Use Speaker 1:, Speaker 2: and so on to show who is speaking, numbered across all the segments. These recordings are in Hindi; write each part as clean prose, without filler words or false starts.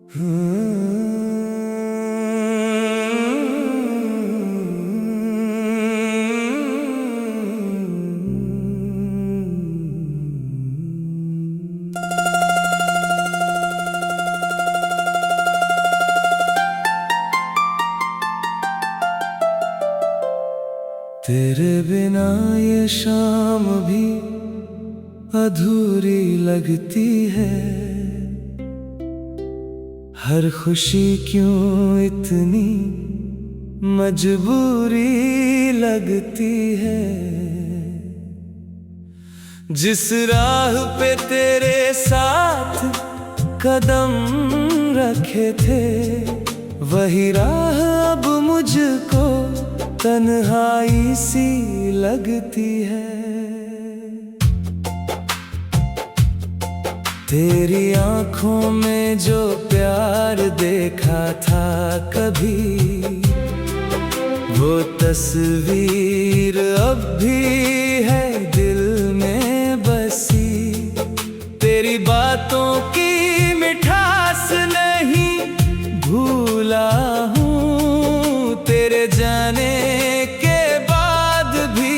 Speaker 1: तेरे बिना ये शाम भी अधूरी लगती है। हर खुशी क्यों इतनी मजबूरी लगती है। जिस राह पे तेरे साथ कदम रखे थे, वही राह अब मुझको तन्हाई सी लगती है। तेरी आंखों में जो प्यार देखा था कभी, वो तस्वीर अब भी है दिल में बसी। तेरी बातों की मिठास नहीं भूला हूँ, तेरे जाने के बाद भी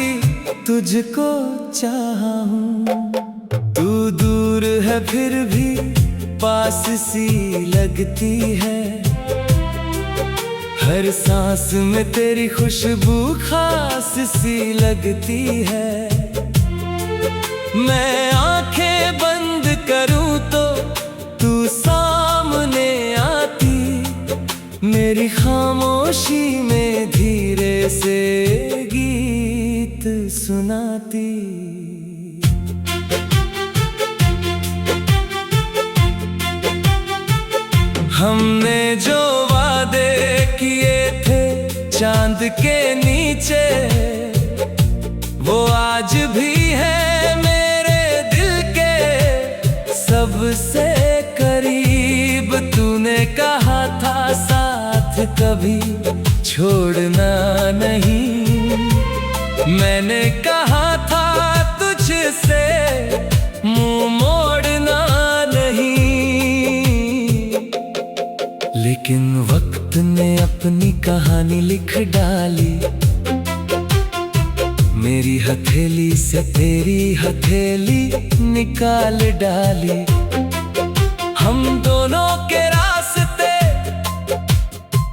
Speaker 1: तुझको चाहा हूँ। तू दूर है फिर भी पास सी लगती है। हर सांस में तेरी खुशबू खास सी लगती है। मैं आंखें बंद करूं तो तू सामने आती, मेरी खामोशी में धीरे से गीत सुनाती। हमने जो वादे किए थे चांद के नीचे, वो आज भी है मेरे दिल के सबसे करीब। तूने कहा था साथ कभी छोड़ना नहीं, मैंने कहा था तुझसे मुंह मोड़ना नहीं। लेकिन वक्त ने अपनी कहानी लिख डाली, मेरी हथेली से तेरी हथेली निकाल डाली। हम दोनों के रास्ते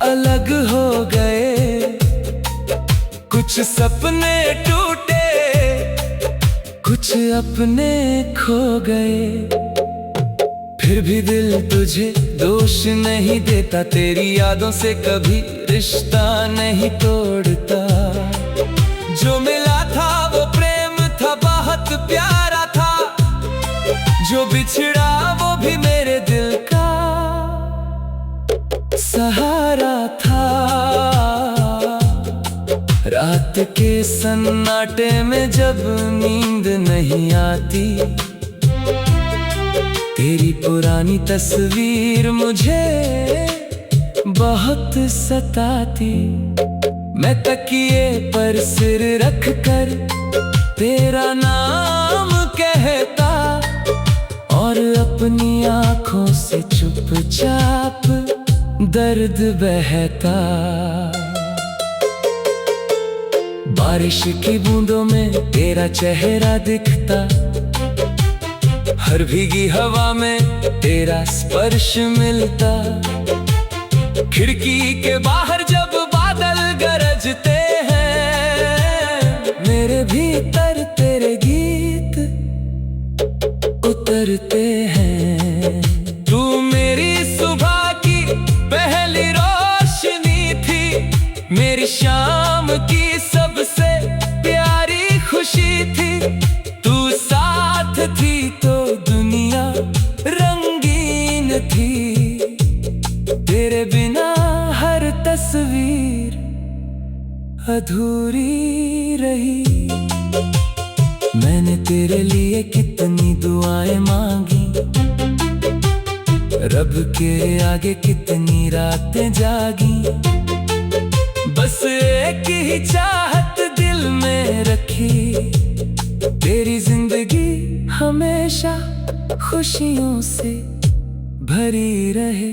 Speaker 1: अलग हो गए, कुछ सपने टूटे, कुछ अपने खो गए। फिर भी दिल तुझे दोष नहीं देता, तेरी यादों से कभी रिश्ता नहीं तोड़ता। जो मिला था वो प्रेम था बहुत प्यारा था, जो बिछड़ा वो भी मेरे दिल का सहारा था। रात के सन्नाटे में जब नींद नहीं आती, तेरी पुरानी तस्वीर मुझे बहुत सताती। मैं तकिए पर सिर रख कर तेरा नाम कहता, और अपनी आंखों से चुपचाप दर्द बहता। बारिश की बूंदों में तेरा चेहरा दिखता, हर भीगी हवा में तेरा स्पर्श मिलता। खिड़की के बाहर जब बादल गरजते हैं, मेरे भीतर तेरे गीत उतरते हैं। तू मेरी सुबह की पहली रोशनी थी, मेरी शाम की सबसे प्यारी खुशी थी। तू साथ थी तो दुनिया रंगीन थी, तेरे बिना हर तस्वीर अधूरी रही। मैंने तेरे लिए कितनी दुआएं मांगी, रब के आगे कितनी रातें जागी। बस एक ही चाहत दिल में रखी, तेरी जिंदगी हमेशा खुशियों से भरी रहे।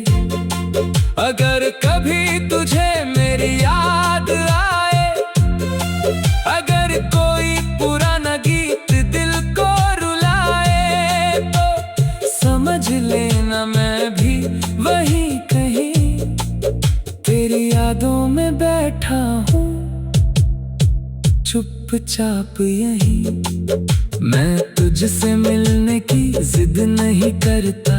Speaker 1: अगर कभी तुझे मेरी याद आए, अगर कोई पुराना गीत दिल को रुलाए, तो समझ लेना मैं भी वहीं कहीं तेरी यादों में बैठा हूँ, चुपचाप यहीं। मैं तुझसे मिलने की जिद नहीं करता,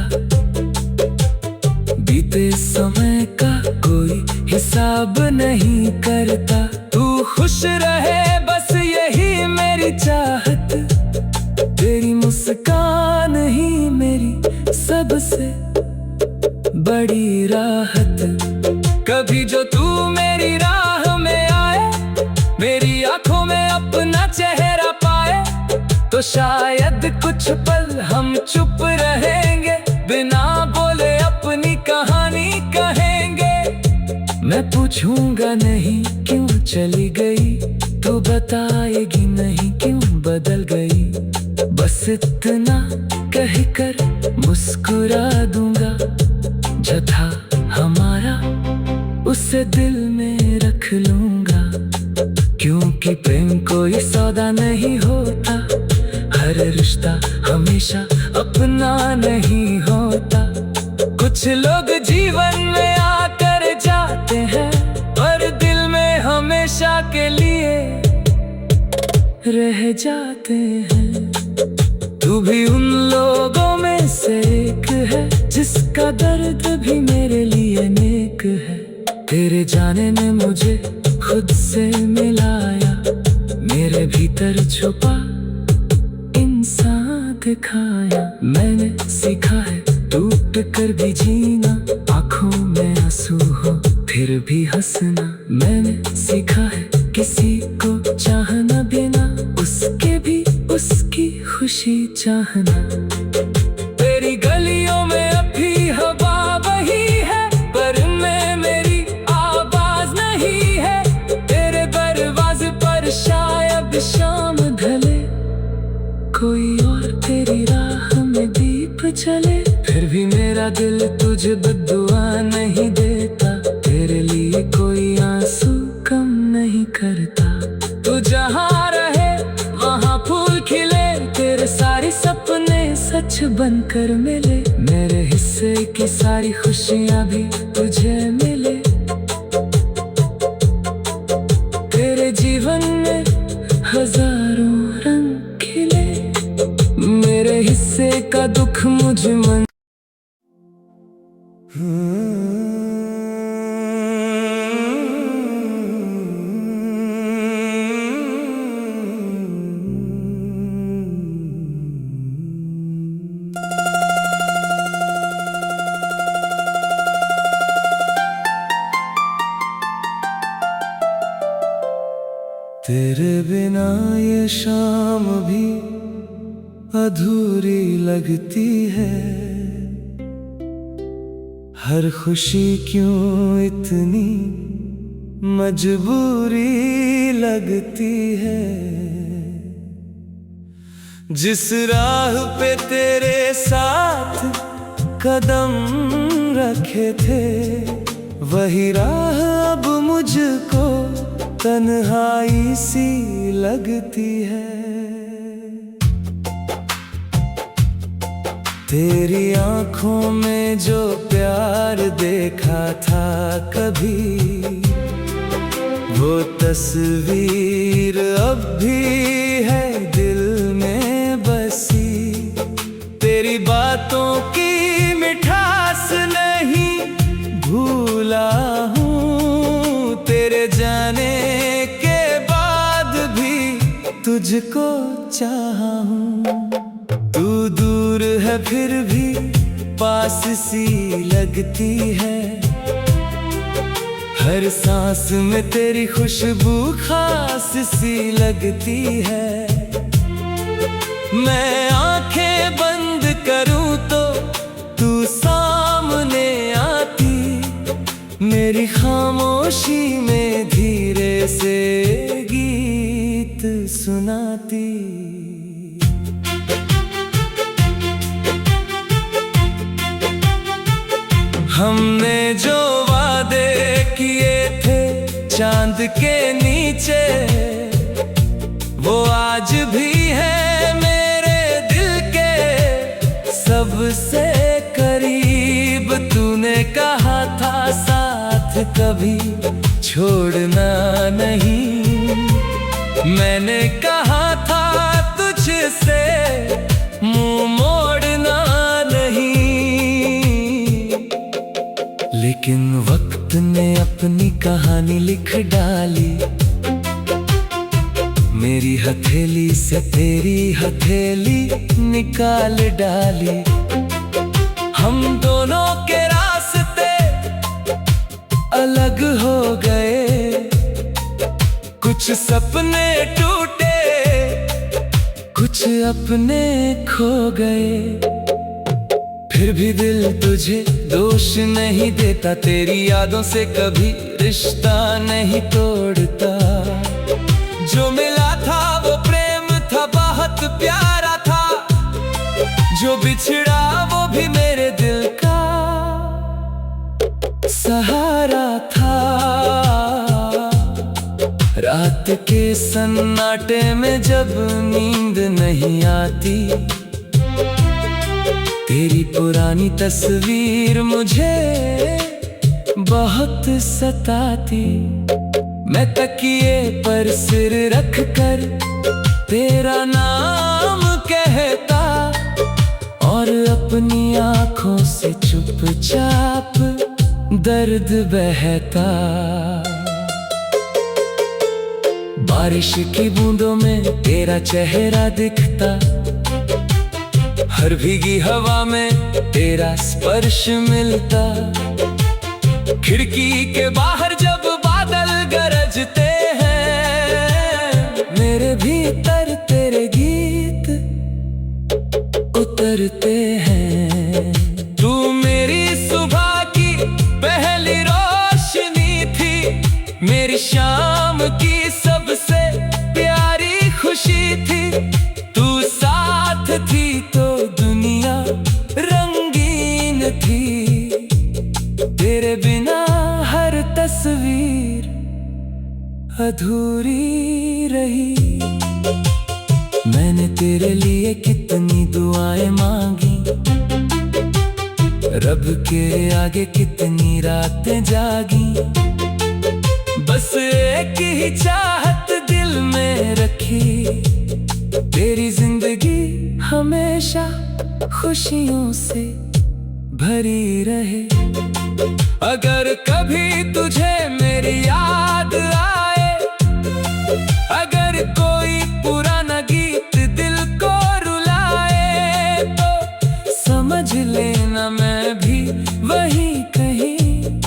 Speaker 1: बीते समय का कोई हिसाब नहीं करता। तू खुश रहे बस यही मेरी चाहत, तेरी मुस्कान ही मेरी सबसे बड़ी राहत। कभी जो तू मेरी राह में आए, मेरी आंखों में अपना चेहरा पाए, तो शायद कुछ पल हम चुप रहेंगे, बिना बोले अपनी कहानी कहेंगे। मैं पूछूंगा नहीं क्यों चली गई, तू बताएगी नहीं क्यों बदल गई। बस इतना कहकर मुस्कुरा दूंगा, जो था हमारा उसे दिल में रख लूंगा। क्योंकि प्रेम कोई सौदा नहीं होता, हर रिश्ता हमेशा अपना नहीं होता। कुछ लोग जीवन में आकर जाते हैं, और दिल में हमेशा के लिए रह जाते हैं। तू भी उन लोगों में से एक है, जिसका दर्द भी मेरे लिए नेक है। तेरे जाने ने मुझे खुद से मिलाया, मेरे भीतर छुपा इंसान दिखाया। मैंने सीखा है टूट कर भी जीना, आंखों में आंसू हो फिर भी हंसना। मैंने सीखा है किसी को चाहना बिना, उसके भी उसकी खुशी चाहना। तेरी गलियों में अभी हवा वही है, पर मैं मेरी आवाज नहीं है। तेरे दरवाजे पर शायद शाम ढले, कोई और तेरी राह में दीप जले। फिर भी मेरा दिल तुझे बद्दुआ नहीं देता, तेरे लिए कोई आंसू कम नहीं करता। तू जहाँ रहे वहाँ फूल खिले, तेरे सारे सपने सच बनकर मिले। मेरे हिस्से की सारी खुशियाँ भी तुझे मिले। तेरे जीवन में हजारों रंग खिले, मेरे हिस्से का दुख मुझ मन। तेरे बिना ये शाम भी अधूरी लगती है, हर खुशी क्यों इतनी मजबूरी लगती है। जिस राह पे तेरे साथ कदम रखे थे, वही राह अब मुझको तन्हाई सी लगती है। तेरी आंखों में जो प्यार देखा था कभी, वो तस्वीर अब भी है दिल में बसी। तेरी बातों की मिठास नहीं भूला हूँ, तेरे जाने के बाद भी तुझको चाहा हूँ। तू दूर है फिर भी पास सी लगती है, हर सांस में तेरी खुशबू खास सी लगती है। मैं आंखें बंद करूं तो तू सामने आती, मेरी खामोशी में धीरे से गीत सुनाती। हमने जो वादे किए थे चांद के नीचे, वो आज भी है मेरे दिल के सबसे करीब। तूने कहा था साथ कभी छोड़ना नहीं, मैंने कहा था तुझसे मुंह मोड़ना नहीं। लेकिन वक्त ने अपनी कहानी लिख डाली, मेरी हथेली से तेरी हथेली निकाल डाली। हम दोनों के रास्ते अलग हो गए, कुछ सपने टूटे, कुछ अपने खो गए। फिर भी दिल तुझे दोष नहीं देता, तेरी यादों से कभी रिश्ता नहीं तोड़ता। जो मिला था वो प्रेम था, बहुत प्यारा था, जो बिछड़ा वो भी मेरे दिल का सहारा था। रात के सन्नाटे में जब नींद नहीं आती, तेरी पुरानी तस्वीर मुझे बहुत सताती। मैं तकिए पर सिर रख कर तेरा नाम कहता, और अपनी आंखों से चुपचाप दर्द बहता। बारिश की बूंदों में तेरा चेहरा दिखता, हर भीगी हवा में तेरा स्पर्श मिलता। खिड़की के बाहर जब बादल गरजते हैं, मेरे भीतर तेरे गीत उतरते हैं। तू मेरी सुबह की पहली रोशनी थी, मेरी शाम की सबसे प्यारी खुशी थी। तू साथ थी तो दुनिया रंगीन थी, तेरे बिना हर तस्वीर अधूरी रही। मैंने तेरे लिए कितनी दुआएं मांगी, रब के आगे कितनी रातें जागी। बस एक ही चाहत दिल में रखी, तेरी जिंदगी हमेशा खुशियों से भरी रहे। अगर कभी तुझे मेरी याद आए, अगर कोई पुराना गीत दिल को रुलाए, तो समझ लेना मैं भी वहीं कहीं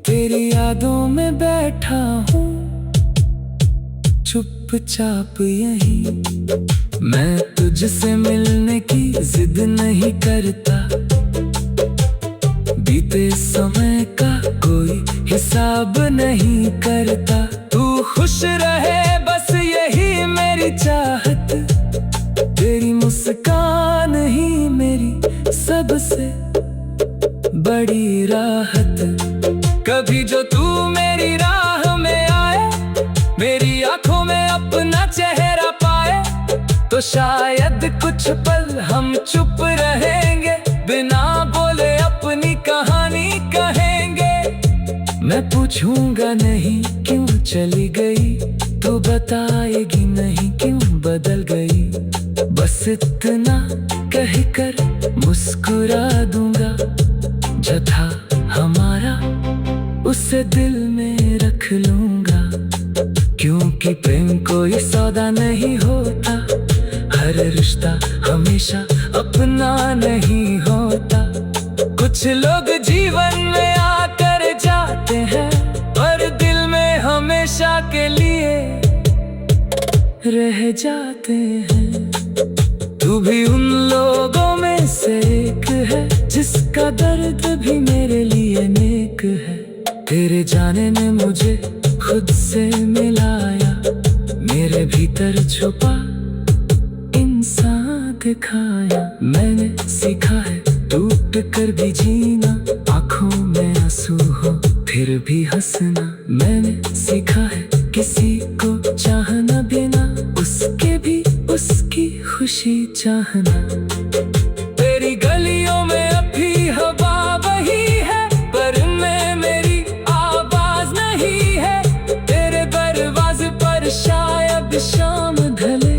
Speaker 1: तेरी यादों में बैठा हूँ, चुपचाप यहीं। मैं तुझसे मिलने की जिद नहीं करता, बीते समय का कोई हिसाब नहीं करता। तू खुश रहे बस यही मेरी चाहत, तेरी मुस्कान ही मेरी सबसे बड़ी राहत। कभी जो तू मेरी राह में आए, मेरी आंखों में अपना चेहरा पाए, तो शायद कुछ पल हम चुप रहेंगे, बिना बोले अपनी कहानी कहेंगे। मैं पूछूंगा नहीं क्यों चली गई, तू बताएगी नहीं क्यों बदल गई। बस इतना कहकर मुस्कुरा दूंगा, जो था हमारा उसे दिल में रख लूंगा। क्योंकि प्रेम कोई सौदा नहीं होता, हर रिश्ता हमेशा अपना नहीं होता। कुछ लोग जीवन में आकर जाते हैं, और दिल में हमेशा के लिए रह जाते हैं। तू भी उन लोगों में से एक है, जिसका दर्द भी मेरे लिए नेक है। तेरे जाने ने मुझे खुद से मिलाया, मेरे भीतर छुपा इंसान दिखाया। मैंने सीखा है टूट कर भी जीना, आँखों आंसू हो फिर भी हंसना। मैंने सीखा है किसी को चाहना बिना उसके भी उसकी खुशी चाहना। तेरी गलियों में अभी हवा वही है पर मैं मेरी आवाज नहीं है। तेरे दरवाजे पर शायद शाम ढले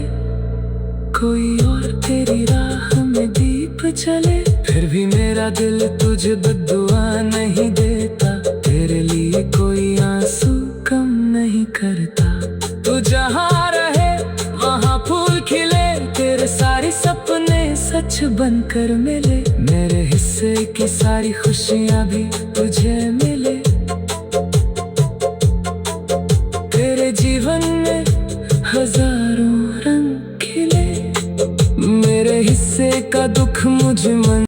Speaker 1: कोई और तेरी राह में दीप जले। फिर भी मेरा दिल तुझे बद्दुआ नहीं देता। तेरे लिए कोई आंसू कम नहीं करता। तू जहाँ रहे वहाँ फूल खिले। तेरे सारे सपने सच बनकर मिले। मेरे हिस्से की सारी खुशियाँ भी तुझे मिले। तेरे जीवन में हजारों रंग खिले। मेरे हिस्से का दुख मुझे मन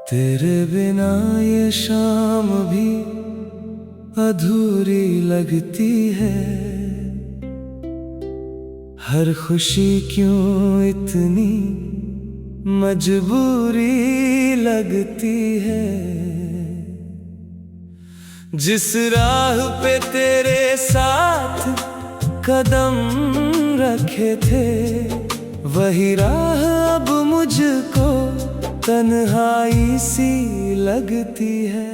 Speaker 1: तेरे बिना ये शाम भी अधूरी लगती है। हर खुशी क्यों इतनी मजबूरी लगती है। जिस राह पे तेरे साथ कदम रखे थे वही राह अब मुझको तन्हाई सी लगती है।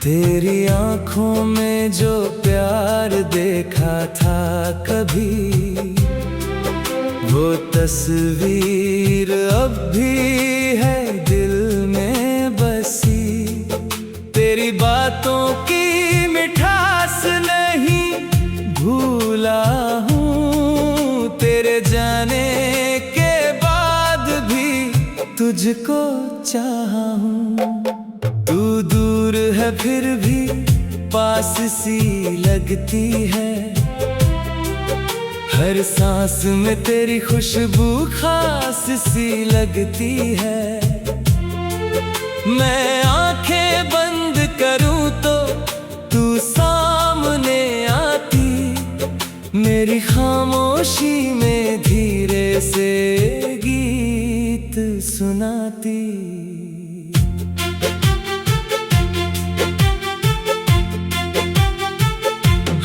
Speaker 1: तेरी आंखों में जो प्यार देखा था कभी वो तस्वीर अब भी है दिल में बसी। तेरी बातों की मिठास नहीं भूला हूँ। तेरे जाने के बाद भी तुझको चाहा हूँ। तू दूर है फिर भी पास सी लगती है। हर सांस में तेरी खुशबू खास सी लगती है। मैं आंखें बंद करूं तो तू सामने आती। मेरी खामोशी में धीरे से गीत सुनाती।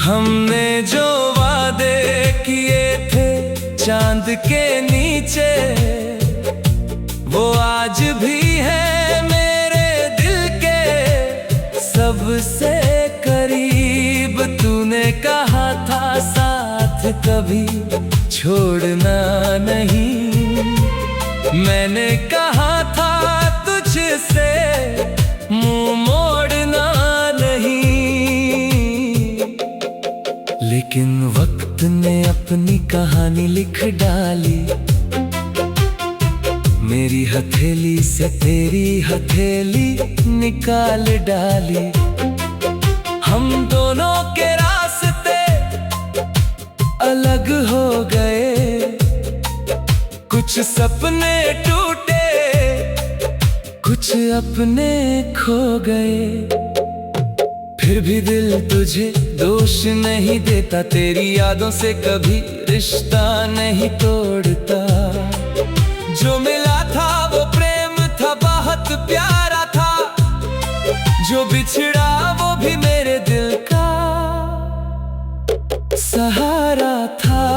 Speaker 1: हमने जो वादे किए थे चांद के नीचे वो आज भी है मेरे दिल के सबसे करीब। तूने कहा था साथ कभी छोड़ना नहीं। मैंने कहा था तुझसे मुंह मोड़ना नहीं। लेकिन वक्त ने अपनी कहानी लिख डाली। मेरी हथेली से तेरी हथेली निकाल डाली। हम दोनों के रास्ते अलग हो गए। कुछ सपने टूटे कुछ अपने खो गए। फिर भी दिल तुझे दोष नहीं देता। तेरी यादों से कभी रिश्ता नहीं तोड़ता। जो मिला था वो प्रेम था बहुत प्यारा था। जो बिछड़ा वो भी मेरे दिल का सहारा था।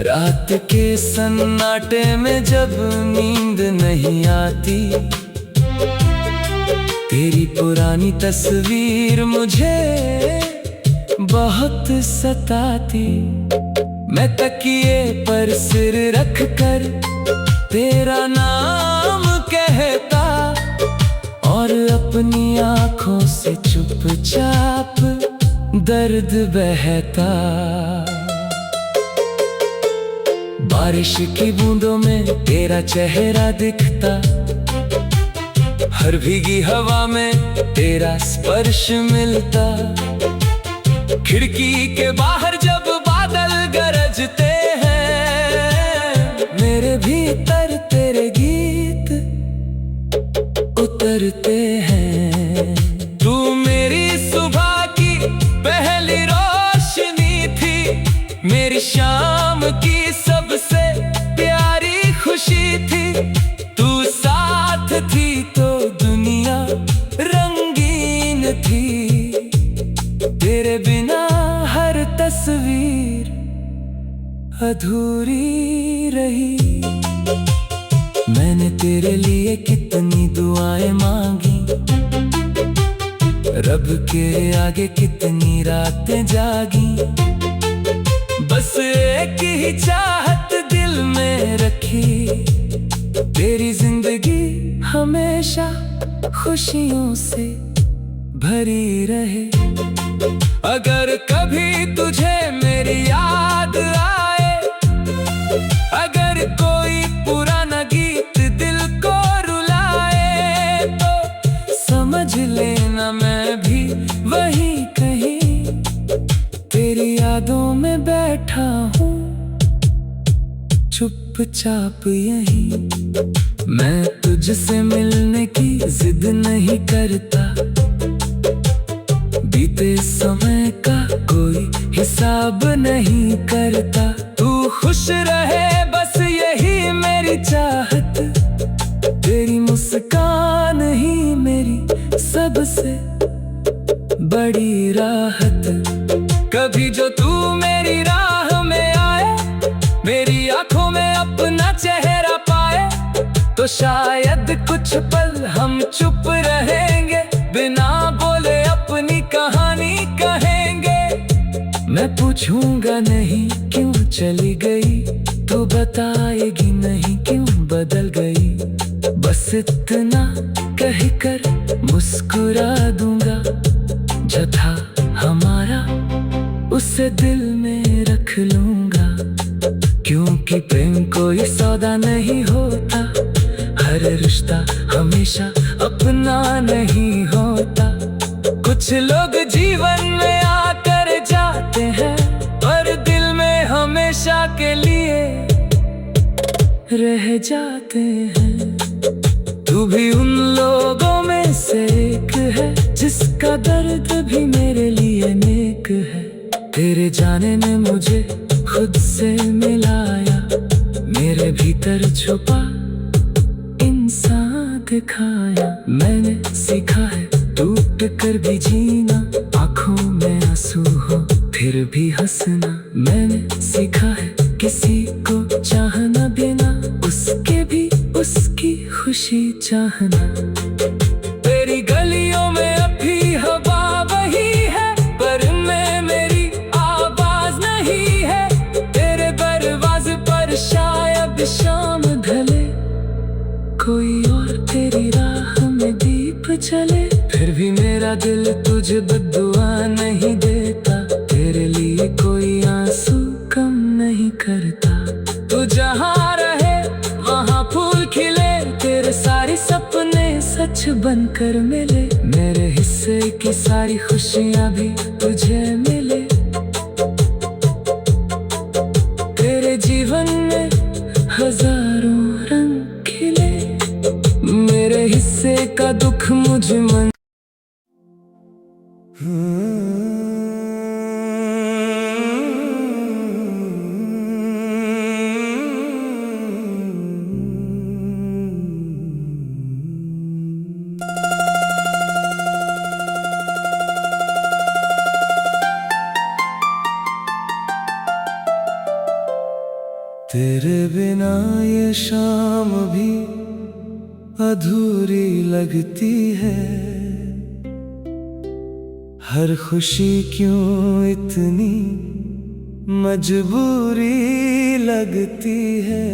Speaker 1: रात के सन्नाटे में जब नींद नहीं आती तेरी पुरानी तस्वीर मुझे बहुत सताती। मैं तकिए पर सिर रख कर तेरा नाम कहता और अपनी आंखों से चुपचाप दर्द बहता। बारिश की बूंदों में तेरा चेहरा दिखता। हर भीगी हवा में तेरा स्पर्श मिलता। खिड़की के बाहर जब बादल गरजते हैं, मेरे भीतर तेरे गीत उतरते हैं। तू मेरी सुबह की पहली रोशनी थी, मेरी शाम की सबसे प्यारी खुशी थी। तू साथ थी तो दुनिया रंगीन थी, तेरे बिना हर तस्वीर अधूरी रही। मैंने तेरे लिए कितनी दुआएं मांगी, रब के आगे कितनी रातें जागी। बस एक ही चाहत दिल में रखी, तेरी जिंदगी हमेशा खुशियों से भरी रहे। अगर कभी तुझे मेरी याद आए, अगर कोई पुराना गीत दिल को रुलाए, तो समझ लेना मैं भी वहीं कहीं तेरी यादों में बैठा हूँ, चुपचाप यहीं। मैं तुझसे मिलने की जिद नहीं करता, बीते समय का कोई हिसाब नहीं करता। तू खुश रहे बस यही मेरी चाहत, तेरी मुस्कान ही मेरी सबसे बड़ी राहत। कभी जो तू मेरी राह में आए, मेरी आंखों में अपना चेहरा पाए, तो शायद कुछ पल हम चुप रहेंगे, बिना बोले अपनी कहानी कहेंगे। मैं पूछूंगा नहीं क्यों चली गई, तू बताएगी नहीं क्यों बदल गई। बस इतना कहकर मुस्कुरा दूंगा, जो था हमारा उसे दिल में रख लूंगा। क्योंकि प्रेम कोई सौदा नहीं होता, हर रिश्ता हमेशा अपना नहीं होता। कुछ लोग जीवन में आकर जाते हैं, पर दिल में हमेशा के लिए रह जाते हैं। तू भी उन लोगों में से एक है, जिसका दर्द भी मेरे लिए नेक है। तेरे जाने ने मुझे खुद से मिलाया, मेरे भीतर छुपा इंसान दिखाया। मैंने सीखा है टूट कर भी जीना, आंखों में आंसू हो फिर भी हंसना। मैंने सीखा है किसी को चाहना बिना, उसके भी उसकी खुशी चाहना। तेरी गलियों में अभी हवा वही है, पर मैं मेरी आवाज नहीं है। तेरे दरवाजे पर शायद शाम ढले, कोई और तेरी राह में दीप जले। फिर भी मेरा दिल तुझे बद्दुआ नहीं देता, तेरे लिए कोई आंसू कम नहीं करता। तू जहाँ रहे वहाँ फूल खिले, तेरे सारे सपने सच बनकर मिले। मेरे हिस्से की सारी खुशियाँ भी तुझे मिले। तेरे जीवन में हजारों रंग खिले, मेरे हिस्से का दुख मुझ मन। तेरे बिना ये शाम भी अधूरी लगती है। हर खुशी क्यों इतनी मजबूरी लगती है।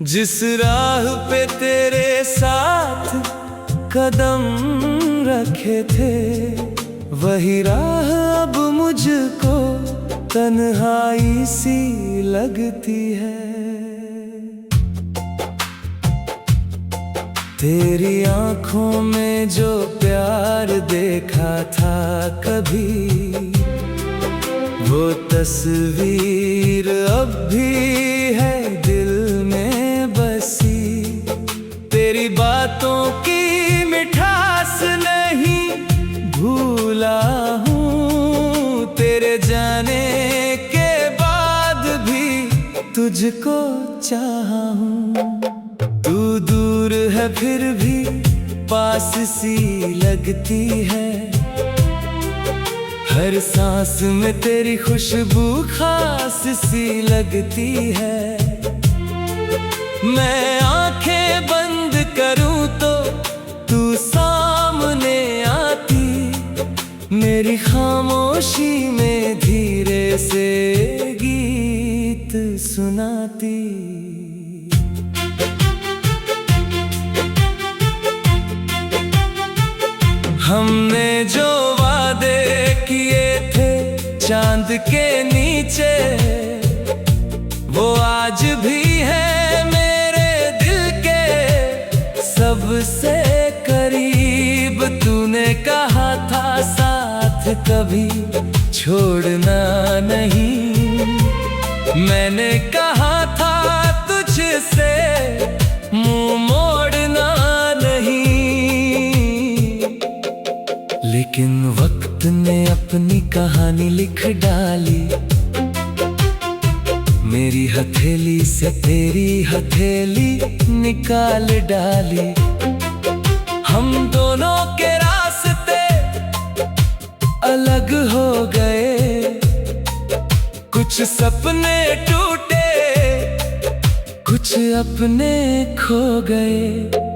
Speaker 1: जिस राह पे तेरे साथ कदम रखे थे, वही राह अब मुझको तन्हाई सी लगती है। तेरी आंखों में जो प्यार देखा था कभी, वो तस्वीर अब भी है दिल में बसी। तेरी बातों की मिठास नहीं भूला हूँ, तेरे जाने के बाद भी तुझको चाहा हूँ। तू दूर है फिर भी पास सी लगती है, हर सांस में तेरी खुशबू खास सी लगती है। मैं आंखें बंद करूं तो तू सामने आती, मेरी खामोशी में धीरे से गीत सुनाती। हमने जो वादे किए थे चांद के नीचे, वो आज भी है मेरे दिल के सबसे करीब। तूने कहा था साथ कभी छोड़ना नहीं, मैंने कहा था तुझसे मुंह मोड़ना नहीं। लेकिन वक्त ने अपनी कहानी लिख डाली, मेरी हथेली से तेरी हथेली निकाल डाली। हम दोनों के रास्ते अलग हो गए, कुछ सपने टूटे, कुछ अपने खो गए।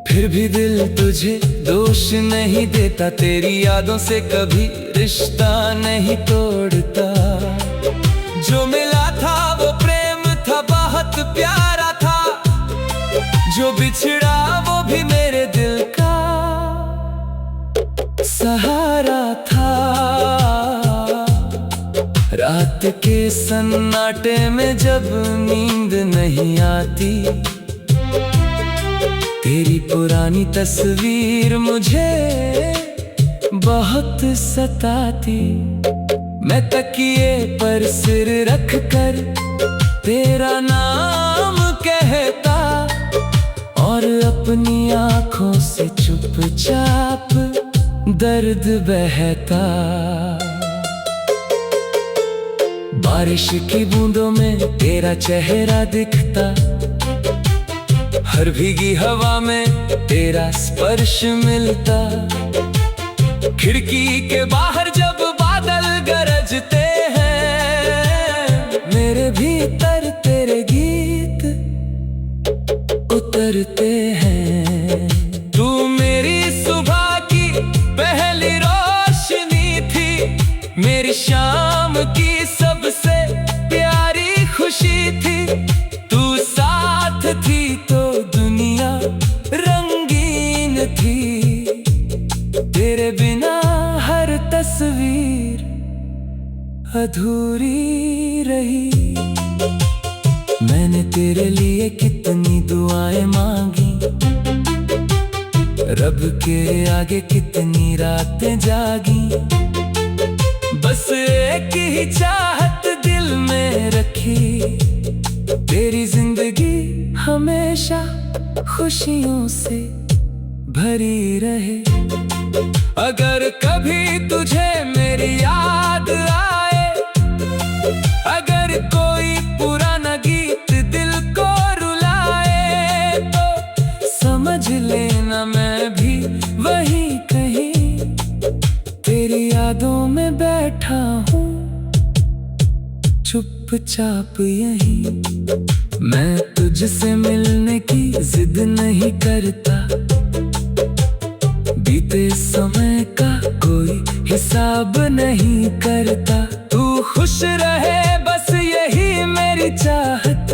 Speaker 1: फिर भी दिल तुझे दोष नहीं देता, तेरी यादों से कभी रिश्ता नहीं तोड़ता। जो मिला था वो प्रेम था बहुत प्यारा था, जो बिछड़ा वो भी मेरे दिल का सहारा था। रात के सन्नाटे में जब नींद नहीं आती, तेरी पुरानी तस्वीर मुझे बहुत सताती। मैं तकिए पर सिर रख कर तेरा नाम कहता, और अपनी आंखों से चुपचाप दर्द बहता। बारिश की बूंदों में तेरा चेहरा दिखता, हर भीगी हवा में तेरा स्पर्श मिलता। खिड़की के बाहर जब बादल गरजते हैं, मेरे भीतर तेरे गीत उतरते हैं। तू मेरी सुबह की पहली रोशनी थी, मेरी शाम की सबसे प्यारी खुशी थी। तू साथ थी तो दुनिया रंगीन थी, तेरे बिना हर तस्वीर अधूरी रही। मैंने तेरे लिए कितनी दुआएं मांगी, रब के आगे कितनी रातें जागी। बस एक ही चाहत दिल में रखी, तेरी जिंदगी हमेशा खुशियों से भरी रहे। अगर कभी तुझे मेरी याद आए, अगर कोई पुराना गीत दिल को रुलाए, तो समझ लेना मैं भी वहीं कहीं तेरी यादों में बैठा हूँ, चुपचाप यहीं। मैं तुझसे मिलने की जिद नहीं करता, बीते समय का कोई हिसाब नहीं करता। तू खुश रहे बस यही मेरी चाहत,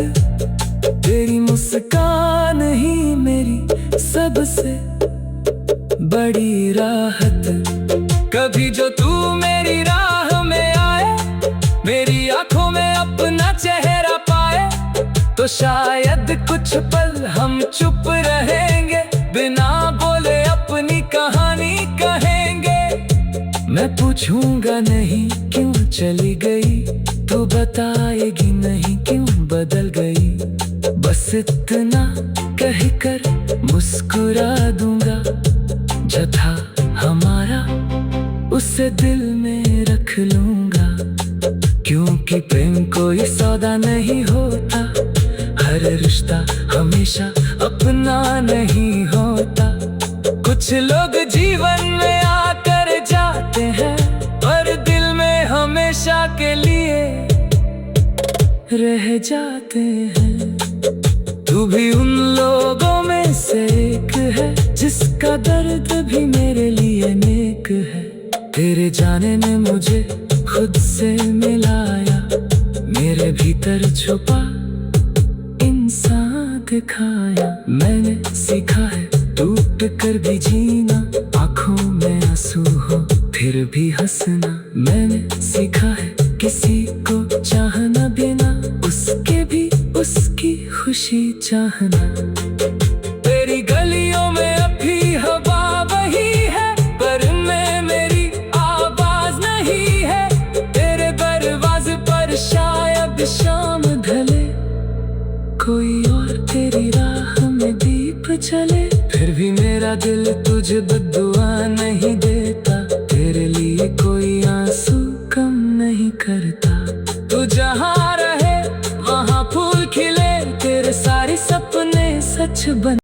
Speaker 1: तेरी मुस्कान ही मेरी सबसे बड़ी राहत। कभी जो तू मेरी राह में आए, मेरी आंखों में अपना चेहरा पाए, तो शायद कुछ पल हम चुप रहेंगे, बिना बोले अपनी कहानी कहेंगे। मैं पूछूंगा नहीं क्यों चली गई, तू बताएगी नहीं क्यों बदल गई। बस इतना कहकर मुस्कुरा दूंगा, जो था हमारा उसे दिल में रख लूंगा। क्योंकि प्रेम कोई सौदा नहीं होता, हर रिश्ता हमेशा अपना नहीं होता। कुछ लोग जीवन में आकर जाते हैं, और दिल में हमेशा के लिए रह जाते हैं। तू भी उन लोगों में से एक है, जिसका दर्द भी मेरे लिए नेक है। तेरे जाने ने मुझे खुद से मिलाया, मेरे भीतर छुपा इंसान दिखाया। मैंने सीखा है टूट कर भी जीना, आंखों में आंसू हो फिर भी हंसना। मैंने सीखा है किसी को चाहना बिना उसके भी उसकी खुशी चाहना। तेरी गलियों में अभी हवा वही है, पर मैं मेरी आवाज नहीं है। तेरे दरवाजे पर शायद शाम ढले, कोई और तेरी राह में दीप जले। फिर भी मेरा दिल तुझे बद्दुआ नहीं देता, तेरे लिए कोई आंसू कम नहीं करता। तू जहाँ रहे वहाँ फूल खिले, तेरे सारे सपने सच बन